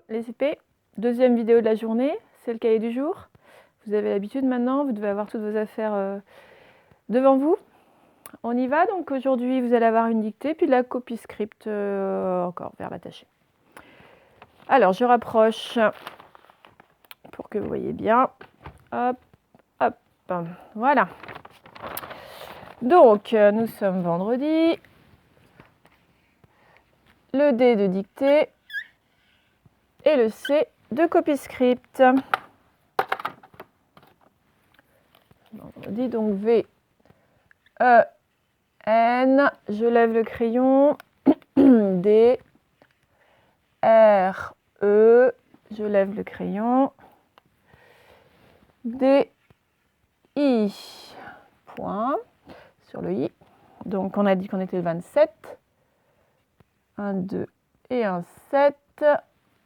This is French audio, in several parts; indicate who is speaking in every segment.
Speaker 1: Les CP, deuxième vidéo de la journée, c'est le cahier du jour. Vous avez l'habitude maintenant, vous devez avoir toutes vos affaires devant vous. On y va, donc aujourd'hui vous allez avoir une dictée, puis de la copie script encore vers l'attaché. Alors je rapproche pour que vous voyez bien. Hop, hop, voilà. Donc nous sommes vendredi. Le D de dictée et le C de copie script. Vendredi, donc V, E, N, je lève le crayon, D, R, E, je lève le crayon, D, I, point, sur le I. Donc on a dit qu'on était le 27, 1, 2 et 1, 7,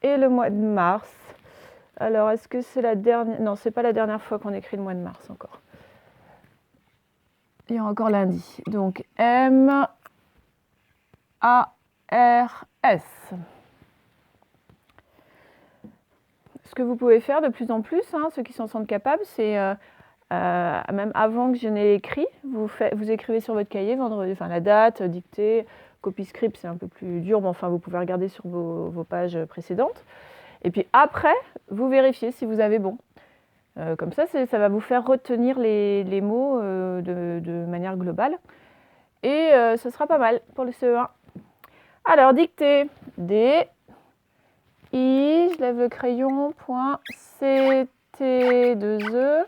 Speaker 1: et le mois de mars. Alors est-ce que c'est la dernière? Non, c'est pas la dernière fois qu'on écrit le mois de mars encore. Il y a encore lundi. Donc M, A, R, S. Ce que vous pouvez faire de plus en plus, ceux qui s'en sentent capables, c'est même avant que je n'ai écrit, vous écrivez sur votre cahier vendredi, enfin la date, dictée, copie script, c'est un peu plus dur, mais enfin vous pouvez regarder sur vos pages précédentes. Et puis après, vous vérifiez si vous avez bon. Comme ça va vous faire retenir les mots de manière globale. Et ce sera pas mal pour le CE1. Alors, dictée, D, I, je lève le crayon, point, C, T, 2 E,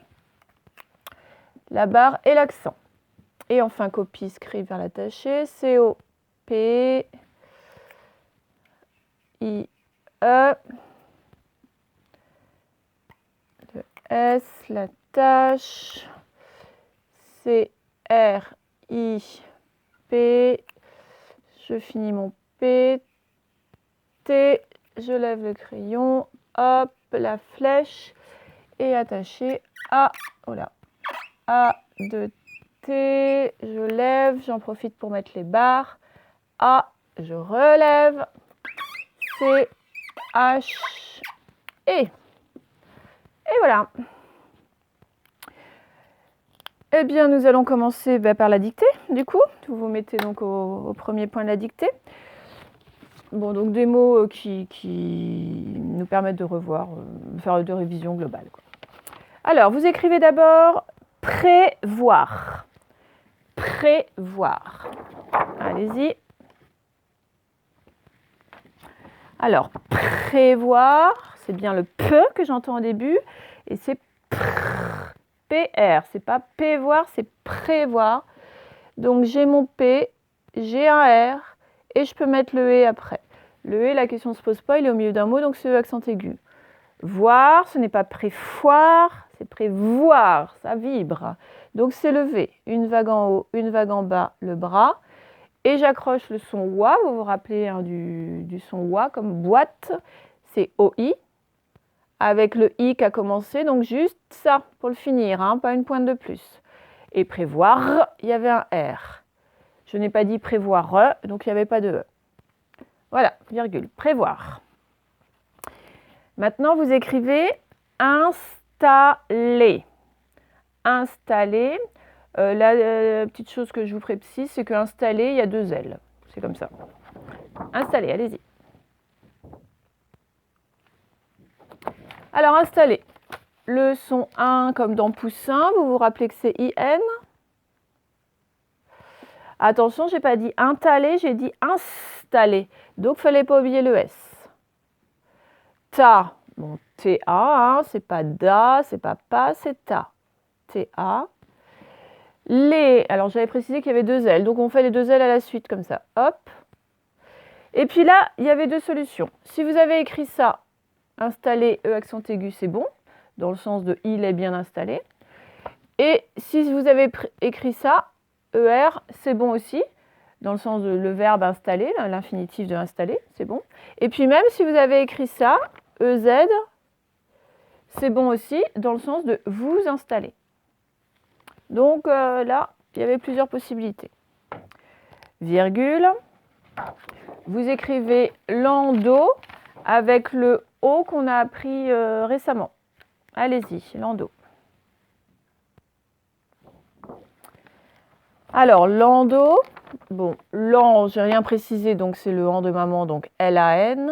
Speaker 1: la barre et l'accent. Et enfin, copie script vers l'attaché, C, O, P, I, E, le S, la tâche, C, R, I, P, je finis mon P, T, je lève le crayon, hop, la flèche, et attaché à, voilà, A de T, je lève, j'en profite pour mettre les barres, A, je relève, C, H, et voilà. Eh bien, nous allons commencer par la dictée, du coup. Vous vous mettez donc au premier point de la dictée. Bon, donc des mots qui nous permettent de revoir, faire de révision globale, quoi. Alors, vous écrivez d'abord prévoir. Prévoir. Allez-y. Alors, prévoir, c'est bien le P que j'entends au début, et c'est PR, c'est pas prévoir, c'est prévoir. Donc j'ai mon P, j'ai un R, et je peux mettre le E après. Le E, la question ne se pose pas, il est au milieu d'un mot, donc c'est E accent aigu. Voir, ce n'est pas prévoir, c'est prévoir, ça vibre. Donc c'est le V, une vague en haut, une vague en bas, le bras. Et j'accroche le son OA, vous vous rappelez du son OA comme boîte, c'est OI, avec le I qui a commencé, donc juste ça pour le finir, pas une pointe de plus. Et prévoir, il y avait un R. Je n'ai pas dit prévoir, donc il n'y avait pas de E. Voilà, virgule, prévoir. Maintenant, vous écrivez installer. Installer. La petite chose que je vous précise, c'est que installer, il y a 2 L. C'est comme ça. Installer, allez-y. Alors, installer. Le son 1 comme dans poussin, vous vous rappelez que c'est IN. Attention, je n'ai pas dit installer, j'ai dit installer. Donc, il ne fallait pas oublier le S. Ta, bon, TA, c'est pas da, c'est pas pas, c'est ta. TA. Les, alors j'avais précisé qu'il y avait 2 L, donc on fait les 2 L à la suite comme ça, hop. Et puis là, il y avait 2 solutions. Si vous avez écrit ça, installer E accent aigu, c'est bon, dans le sens de il est bien installé. Et si vous avez écrit ça, ER, c'est bon aussi, dans le sens de le verbe installer, l'infinitif de installer, c'est bon. Et puis même si vous avez écrit ça, EZ, c'est bon aussi, dans le sens de vous installer. Donc là, il y avait plusieurs possibilités. Virgule, vous écrivez landau avec le O qu'on a appris récemment. Allez-y, landau. Alors, landau, bon, lan, j'ai rien précisé, donc c'est le an de maman, donc L-A-N.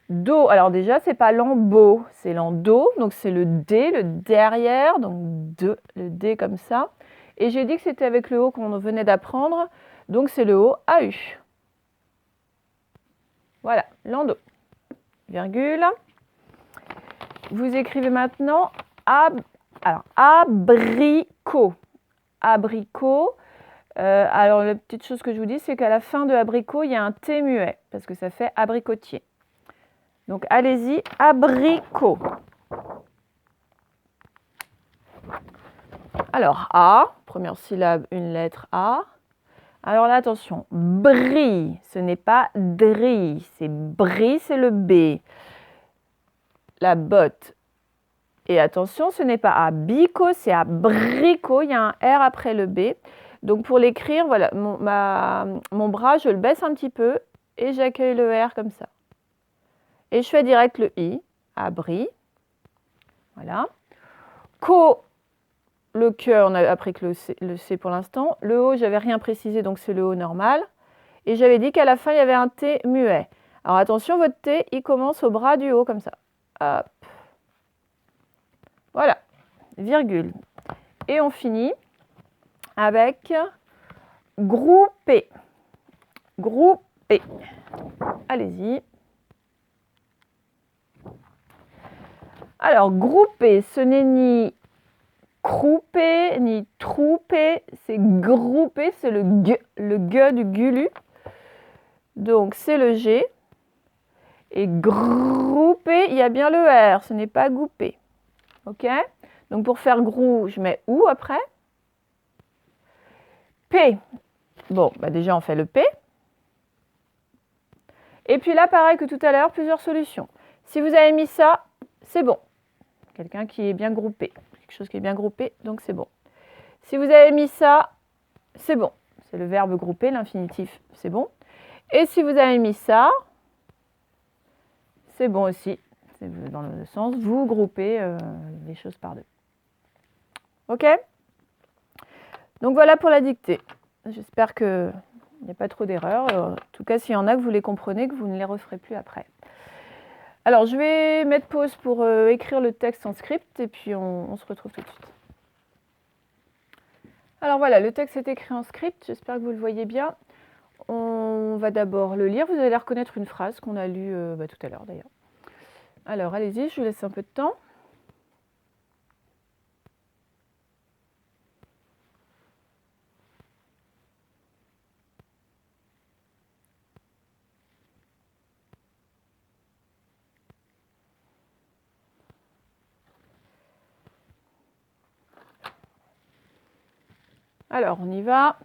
Speaker 1: Do, alors déjà, c'est pas lambeau, c'est lando, donc c'est le D, le derrière, donc le D comme ça. Et j'ai dit que c'était avec le O qu'on venait d'apprendre, donc c'est le O AU. Voilà, lando. Virgule. Vous écrivez maintenant alors, abricot. Abricot. Alors, la petite chose que je vous dis, c'est qu'à la fin de abricot, il y a un T muet, parce que ça fait abricotier. Donc, allez-y, abricot. Alors, A, première syllabe, une lettre A. Alors là, attention, brie, ce n'est pas dri, c'est brie, c'est le B. La botte. Et attention, ce n'est pas abico, c'est abricot, il y a un R après le B. Donc pour l'écrire, voilà, mon bras, je le baisse un petit peu et j'accueille le R comme ça. Et je fais direct le I, abri. Voilà. Co, le que, on a appris que le C pour l'instant. Le O, j'avais rien précisé, donc c'est le O normal. Et j'avais dit qu'à la fin, il y avait un T muet. Alors attention, votre T, il commence au bras du haut comme ça. Hop. Voilà, virgule. Et on finit avec grouper. Grouper. Allez-y. Alors, grouper, ce n'est ni crouper, ni trouper, c'est grouper, c'est le G du gulu. Donc, c'est le G. Et grouper, il y a bien le R, ce n'est pas grouper. OK? Donc, pour faire grou, je mets OU après. P. Bon, bah déjà, on fait le P. Et puis là, pareil que tout à l'heure, plusieurs solutions. Si vous avez mis ça, c'est bon. Quelqu'un qui est bien groupé. Quelque chose qui est bien groupé, donc c'est bon. Si vous avez mis ça, c'est bon. C'est le verbe grouper, l'infinitif, c'est bon. Et si vous avez mis ça, c'est bon aussi. C'est dans le sens, vous groupez les choses par deux. OK? Donc voilà pour la dictée. J'espère qu'il n'y a pas trop d'erreurs. En tout cas, s'il y en a que vous les comprenez, que vous ne les referez plus après. Alors, je vais mettre pause pour écrire le texte en script et puis on se retrouve tout de suite. Alors voilà, le texte est écrit en script. J'espère que vous le voyez bien. On va d'abord le lire. Vous allez reconnaître une phrase qu'on a lue tout à l'heure d'ailleurs. Alors, allez-y, je vous laisse un peu de temps. Alors, on y va.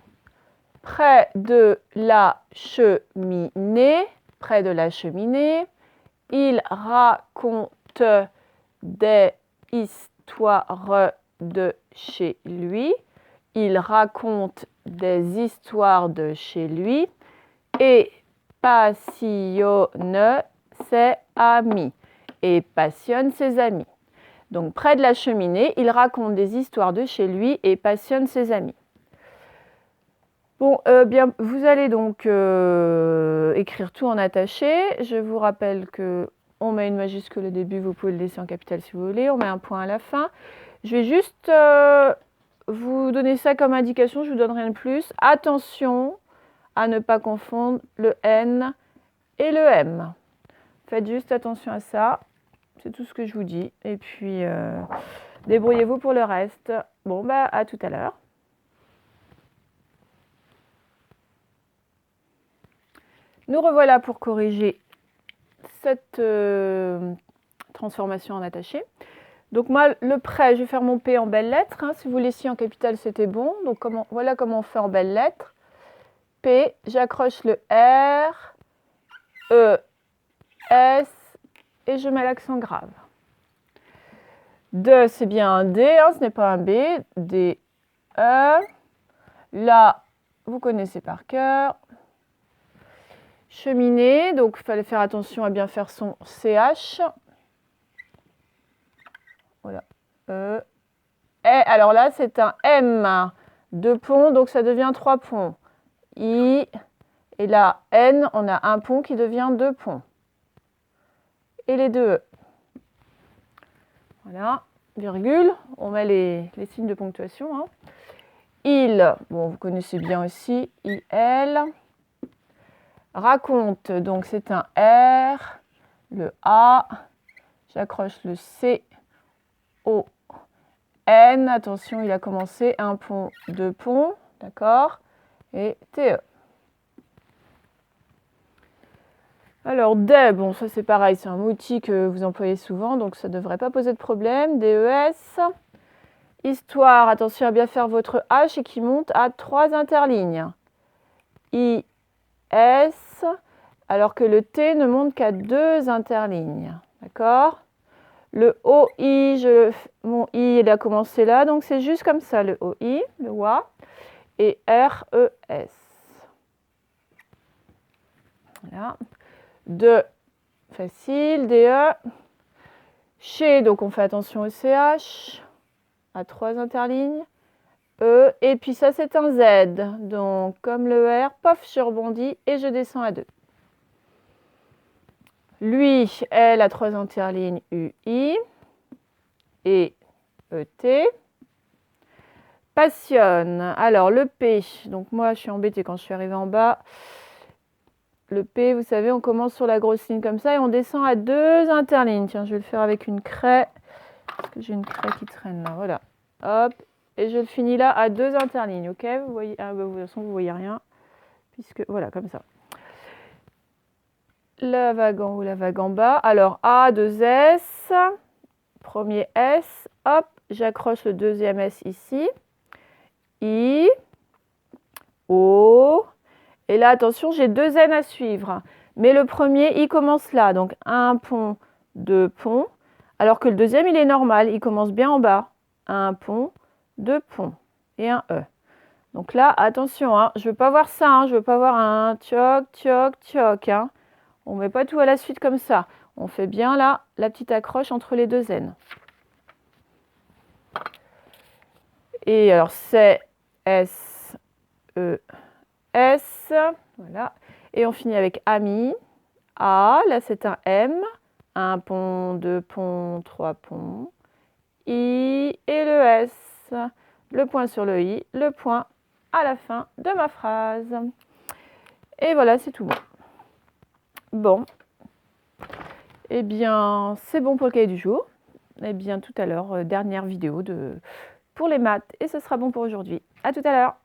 Speaker 1: Près de la cheminée, il raconte des histoires de chez lui. Il raconte des histoires de chez lui et passionne ses amis. Et passionne ses amis. Donc, près de la cheminée, il raconte des histoires de chez lui et passionne ses amis. Bon, bien, vous allez donc écrire tout en attaché. Je vous rappelle qu'on met une majuscule au début, vous pouvez le laisser en capital si vous voulez, on met un point à la fin. Je vais juste vous donner ça comme indication, je ne vous donne rien de plus. Attention à ne pas confondre le N et le M. Faites juste attention à ça, c'est tout ce que je vous dis. Et puis, débrouillez-vous pour le reste. Bon, bah, à tout à l'heure. Nous revoilà pour corriger cette transformation en attaché. Donc moi, le près, je vais faire mon P en belles lettres. Si vous laissiez en capital, c'était bon. Donc voilà comment on fait en belles lettres. P, j'accroche le R, E, S, et je mets l'accent grave. De, c'est bien un D, ce n'est pas un B. D, E. Là, vous connaissez par cœur. cheminée, donc il fallait faire attention à bien faire son CH. Voilà. Et alors là, c'est un M, 2 ponts, donc ça devient 3 ponts. I, et là, N, on a un pont qui devient 2 ponts. Et les deux E. Voilà, virgule, on met les signes de ponctuation. Hein. Il, bon, vous connaissez bien aussi, IL. Raconte, donc c'est un R, le A, j'accroche le C, O, N, attention, il a commencé, un pont, 2 ponts, d'accord, et TE. Alors, DE, bon, ça c'est pareil, c'est un outil que vous employez souvent, donc ça ne devrait pas poser de problème. DES. Histoire, attention à bien faire votre H et qui monte à 3 interlignes. IS, alors que le T ne monte qu'à 2 interlignes. D'accord? Le OI, mon I, il a commencé là, donc c'est juste comme ça, le OI, le WA, et RES. Voilà. De facile, DE. Chez, donc on fait attention au CH, à 3 interlignes. E, et puis ça c'est un Z, donc comme le R, pof, je rebondis et je descends à 2. Lui, elle a 3 interlignes, UI, et ET. Passionne, alors le P, donc moi je suis embêtée quand je suis arrivée en bas. Le P, vous savez, on commence sur la grosse ligne comme ça et on descend à 2 interlignes. Tiens, je vais le faire avec une craie, parce que j'ai une craie qui traîne là, voilà. Hop, et je le finis là à 2 interlignes, ok? Vous voyez, ah, bah, de toute façon, vous ne voyez rien, puisque, voilà, comme ça. La vague en haut, la vague en bas. Alors, A, 2 S, premier S, hop, j'accroche le deuxième S ici. I, O, et là, attention, j'ai 2 N à suivre. Mais le premier, il commence là, donc un pont, 2 ponts, alors que le deuxième, il est normal, il commence bien en bas. Un pont, 2 ponts et un E. Donc là, attention, hein, je ne veux pas voir ça, hein, je ne veux pas voir un tchoc, tchoc, tchoc. Hein. On ne met pas tout à la suite comme ça. On fait bien là la petite accroche entre les 2 N. Et alors, c'est S, E, S. Voilà. Et on finit avec ami. A, là c'est un M. Un pont, 2 ponts, 3 ponts. I et le S. Le point sur le I, le point à la fin de ma phrase. Et voilà, c'est tout bon. Bon. Eh bien, c'est bon pour le cahier du jour. Eh bien, tout à l'heure, dernière vidéo pour les maths. Et ce sera bon pour aujourd'hui. À tout à l'heure.